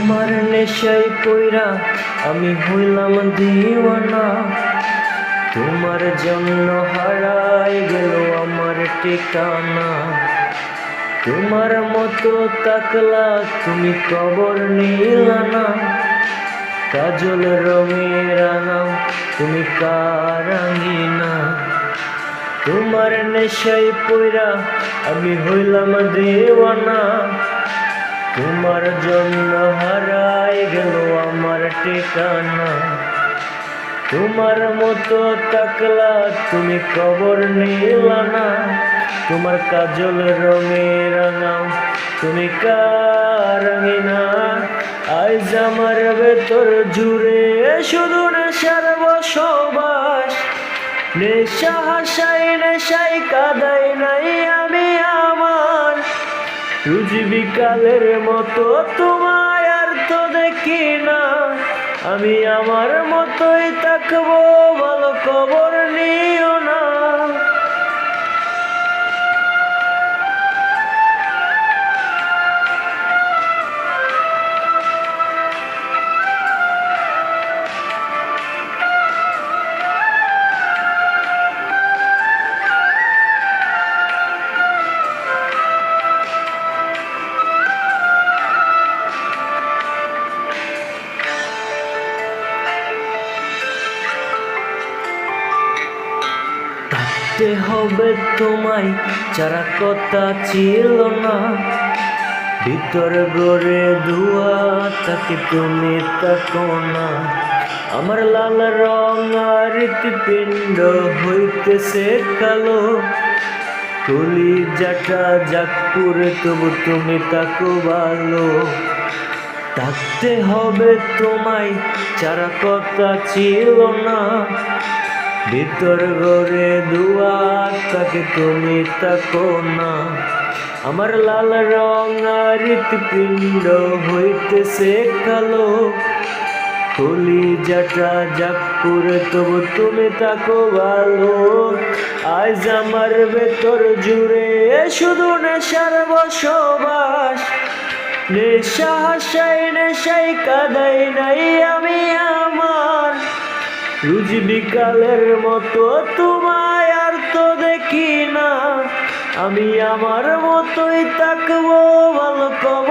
তোমার নেশায় পইরা আমি হইলাম দিওয়ানা, তোমার জন্য হারাই গেল আমার ঠিকানা। তোমার মতো তাকলা তুমি কবর নিলা না, কাজল রঙে রাঙাও তুমি কারাঙ্গিনা। তোমার নেশায় পইরা আমি হইলাম দিওয়ানা, তোমার জন্য হারাই গেল আমার ঠিকানা। তোমার মতো তাকলা তুমি কবর নিলা না, তোমার কাজল রঙে রাঙাও তুমি কারাঙ্গিনা। আজ আমার ভেতর জুড়ে শুধু নেশার বসবাস, নেশা হাসাই নেশাই কাদাই নাই আমি আমার। রোজ বিকালের মতো তোমায় আর তো দেখি না, আমি আমার মতোই থাকবো, ভালো খবর নিও না। থাকতে হবে তোমায় যারা কথা ছিল না, ভিতর গড়ে ধোয়া তাকে তুমি তাকো না। আমার লাল রং আর হৃৎপিণ্ড হইতেছে কালো, কলিজাটা জাগপুরে তবু তুমি তাকো ভালো। থাকতে হবে তোমায় যারা কথা ছিল না, ভিতর ঘরে দুয়ার তাকে তুমি তাকো না। আমার লাল রং আর হৃৎপিণ্ড হইতেছে কালো, কলিজাটা জাগপুরে তবু তুমি তাকো ভালো। আজ আমার ভেতর জুড়ে শুধু নেশার বসবাস, নেশা হাসাই নেশাই কাদাই নাই আমি আমার। রোজ বিকালের মতো তোমায় আর তো দেখি না, আমি আমার মতোই থাকবো, ভালো খবর